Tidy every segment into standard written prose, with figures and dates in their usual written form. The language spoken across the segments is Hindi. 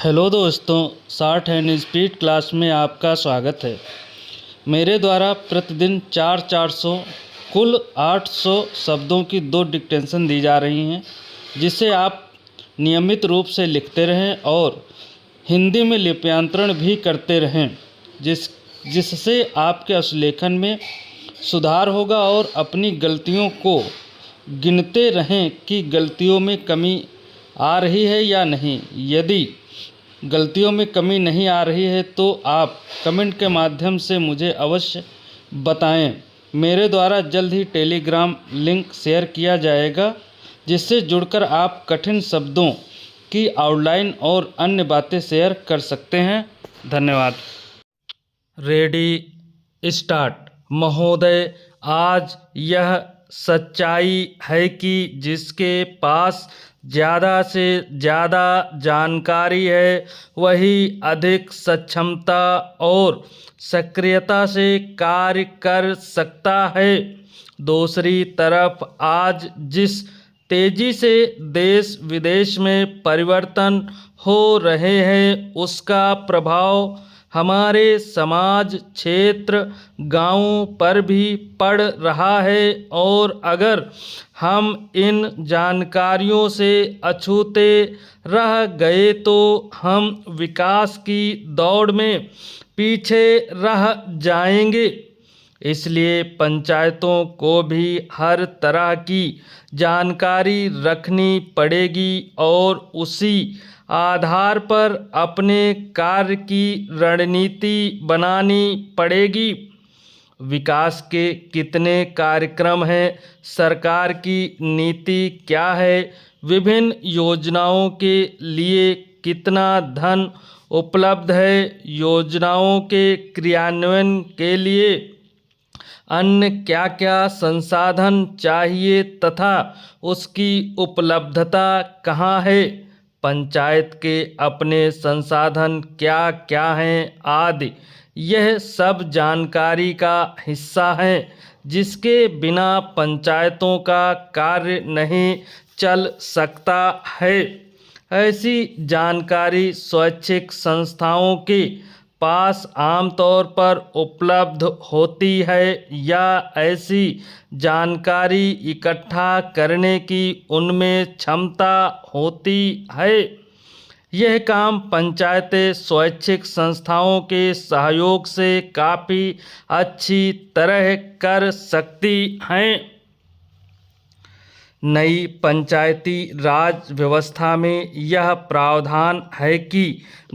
हेलो दोस्तों, शॉर्ट हैंड स्पीड क्लास में आपका स्वागत है। मेरे द्वारा प्रतिदिन 400 कुल 800 शब्दों की 2 डिक्टेशन दी जा रही हैं, जिसे आप नियमित रूप से लिखते रहें और हिंदी में लिप्यांतरण भी करते रहें, जिससे आपके अश्लेखन में सुधार होगा और अपनी गलतियों को गिनते रहें कि गलतियों में कमी आ रही है या नहीं। यदि गलतियों में कमी नहीं आ रही है तो आप कमेंट के माध्यम से मुझे अवश्य बताएं। मेरे द्वारा जल्द ही टेलीग्राम लिंक शेयर किया जाएगा, जिससे जुड़कर आप कठिन शब्दों की आउटलाइन और अन्य बातें शेयर कर सकते हैं। धन्यवाद। Ready start. महोदय, आज यह सच्चाई है कि जिसके पास ज़्यादा से ज़्यादा जानकारी है वही अधिक सक्षमता और सक्रियता से कार्य कर सकता है। दूसरी तरफ आज जिस तेज़ी से देश विदेश में परिवर्तन हो रहे हैं उसका प्रभाव हमारे समाज, क्षेत्र, गांवों पर भी पड़ रहा है और अगर हम इन जानकारियों से अछूते रह गए तो हम विकास की दौड़ में पीछे रह जाएंगे। इसलिए पंचायतों को भी हर तरह की जानकारी रखनी पड़ेगी और उसी आधार पर अपने कार्य की रणनीति बनानी पड़ेगी। विकास के कितने कार्यक्रम हैं, सरकार की नीति क्या है, विभिन्न योजनाओं के लिए कितना धन उपलब्ध है, योजनाओं के क्रियान्वयन के लिए अन्य क्या क्या संसाधन चाहिए तथा उसकी उपलब्धता कहाँ है, पंचायत के अपने संसाधन क्या क्या हैं आदि। यह सब जानकारी का हिस्सा है जिसके बिना पंचायतों का कार्य नहीं चल सकता है। ऐसी जानकारी स्वैच्छिक संस्थाओं के पास आमतौर पर उपलब्ध होती है या ऐसी जानकारी इकट्ठा करने की उनमें क्षमता होती है। यह काम पंचायतें स्वैच्छिक संस्थाओं के सहयोग से काफ़ी अच्छी तरह कर सकती हैं। नई पंचायती राज व्यवस्था में यह प्रावधान है कि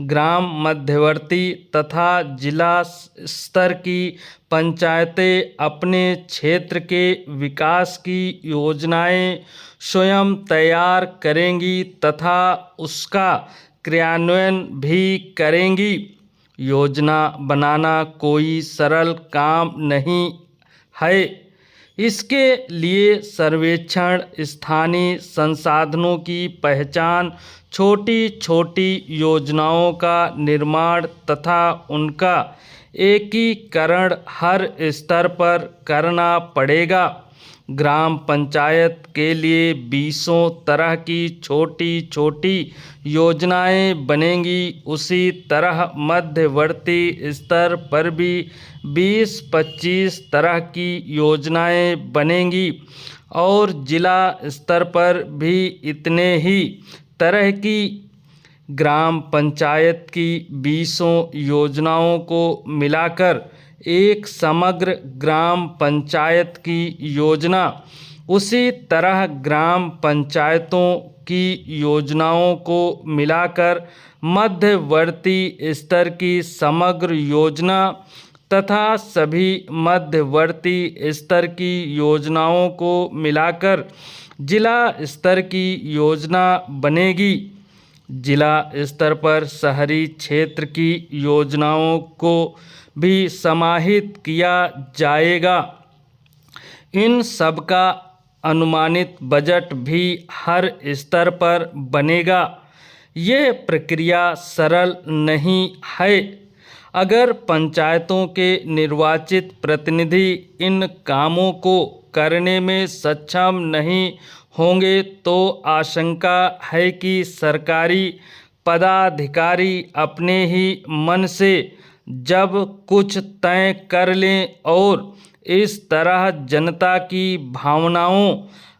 ग्राम मध्यवर्ती तथा जिला स्तर की पंचायतें अपने क्षेत्र के विकास की योजनाएं स्वयं तैयार करेंगी तथा उसका क्रियान्वयन भी करेंगी। योजना बनाना कोई सरल काम नहीं है। इसके लिए सर्वेक्षण, स्थानीय संसाधनों की पहचान, छोटी छोटी योजनाओं का निर्माण तथा उनका एकीकरण हर स्तर पर करना पड़ेगा। ग्राम पंचायत के लिए 20 तरह की छोटी छोटी योजनाएं बनेंगी। उसी तरह मध्यवर्ती स्तर पर भी 20-25 तरह की योजनाएं बनेंगी और जिला स्तर पर भी इतने ही तरह की ग्राम पंचायत की 20 योजनाओं को मिलाकर एक समग्र ग्राम पंचायत की योजना। उसी तरह ग्राम पंचायतों की योजनाओं को मिलाकर मध्यवर्ती स्तर की समग्र योजना तथा सभी मध्यवर्ती स्तर की योजनाओं को मिलाकर जिला स्तर की योजना बनेगी। जिला स्तर पर शहरी क्षेत्र की योजनाओं को भी समाहित किया जाएगा। इन सब का अनुमानित बजट भी हर स्तर पर बनेगा। ये प्रक्रिया सरल नहीं है। अगर पंचायतों के निर्वाचित प्रतिनिधि इन कामों को करने में सक्षम नहीं होंगे तो आशंका है कि सरकारी पदाधिकारी अपने ही मन से जब कुछ तय कर लें और इस तरह जनता की भावनाओं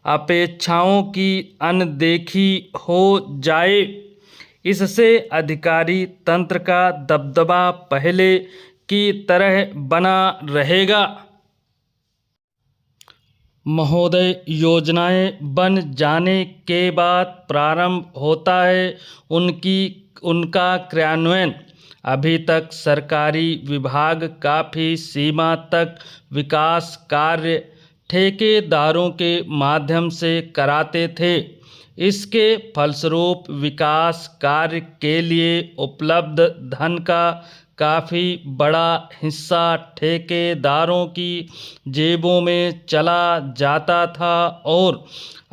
अपेक्षाओं की अनदेखी हो जाए, इससे अधिकारी तंत्र का दबदबा पहले की तरह बना रहेगा। महोदय, योजनाएं बन जाने के बाद प्रारंभ होता है उनका क्रियान्वयन। अभी तक सरकारी विभाग काफ़ी सीमा तक विकास कार्य ठेकेदारों के माध्यम से कराते थे। इसके फलस्वरूप विकास कार्य के लिए उपलब्ध धन का काफ़ी बड़ा हिस्सा ठेकेदारों की जेबों में चला जाता था और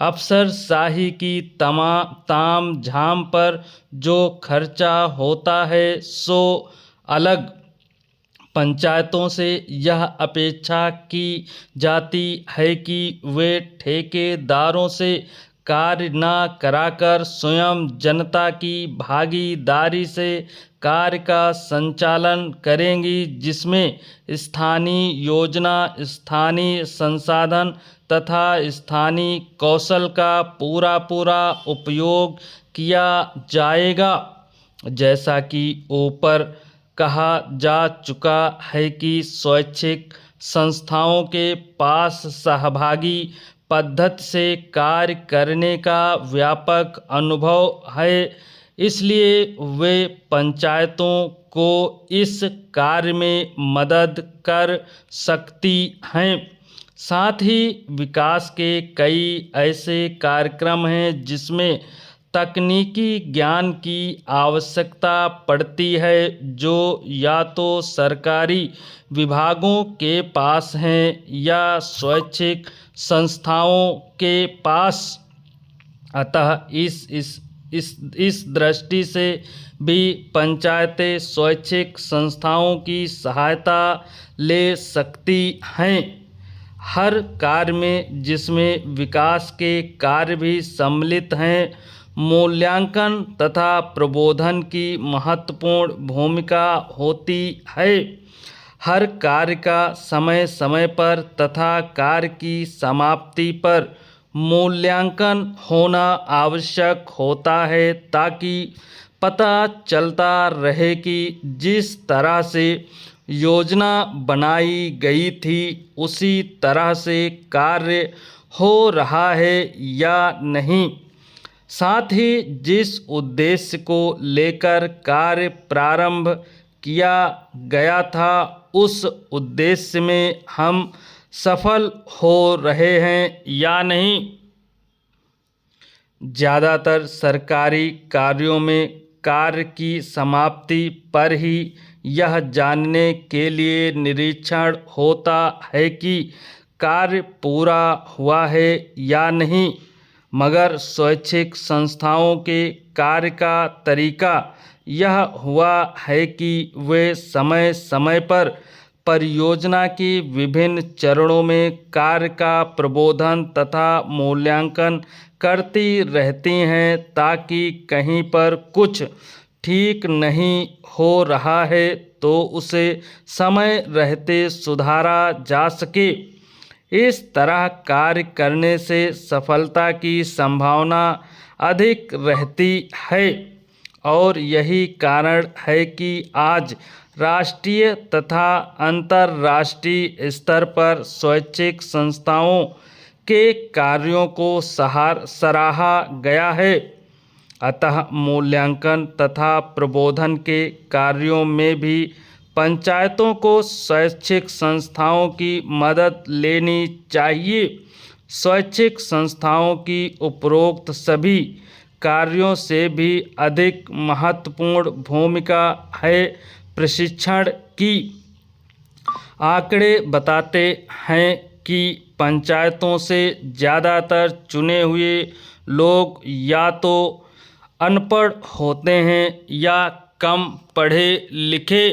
अफसरशाही की ताम झाम पर जो खर्चा होता है सो अलग। पंचायतों से यह अपेक्षा की जाती है कि वे ठेकेदारों से कार्य न कराकर स्वयं जनता की भागीदारी से कार्य का संचालन करेंगी, जिसमें स्थानीय योजना, स्थानीय संसाधन तथा स्थानीय कौशल का पूरा उपयोग किया जाएगा। जैसा कि ऊपर कहा जा चुका है कि स्वैच्छिक संस्थाओं के पास सहभागी पद्धति से कार्य करने का व्यापक अनुभव है, इसलिए वे पंचायतों को इस कार्य में मदद कर सकती हैं। साथ ही विकास के कई ऐसे कार्यक्रम हैं जिसमें तकनीकी ज्ञान की आवश्यकता पड़ती है, जो या तो सरकारी विभागों के पास हैं या स्वैच्छिक संस्थाओं के पास। अतः इस दृष्टि से भी पंचायतें स्वैच्छिक संस्थाओं की सहायता ले सकती हैं हर कार्य में जिसमें विकास के कार्य भी सम्मिलित हैं। मूल्यांकन तथा प्रबोधन की महत्वपूर्ण भूमिका होती है। हर कार्य का समय समय पर तथा कार्य की समाप्ति पर मूल्यांकन होना आवश्यक होता है, ताकि पता चलता रहे कि जिस तरह से योजना बनाई गई थी उसी तरह से कार्य हो रहा है या नहीं। साथ ही जिस उद्देश्य को लेकर कार्य प्रारंभ किया गया था उस उद्देश्य में हम सफल हो रहे हैं या नहीं। ज़्यादातर सरकारी कार्यों में कार्य की समाप्ति पर ही यह जानने के लिए निरीक्षण होता है कि कार्य पूरा हुआ है या नहीं, मगर स्वैच्छिक संस्थाओं के कार्य का तरीका यह हुआ है कि वे समय समय पर परियोजना की विभिन्न चरणों में कार्य का प्रबोधन तथा मूल्यांकन करती रहती हैं, ताकि कहीं पर कुछ ठीक नहीं हो रहा है तो उसे समय रहते सुधारा जा सके। इस तरह कार्य करने से सफलता की संभावना अधिक रहती है और यही कारण है कि आज राष्ट्रीय तथा अंतर्राष्ट्रीय स्तर पर स्वैच्छिक संस्थाओं के कार्यों को सराहा गया है। अतः मूल्यांकन तथा प्रबोधन के कार्यों में भी पंचायतों को स्वैच्छिक संस्थाओं की मदद लेनी चाहिए। स्वैच्छिक संस्थाओं की उपरोक्त सभी कार्यों से भी अधिक महत्वपूर्ण भूमिका है प्रशिक्षण की। आंकड़े बताते हैं कि पंचायतों से ज़्यादातर चुने हुए लोग या तो अनपढ़ होते हैं या कम पढ़े लिखे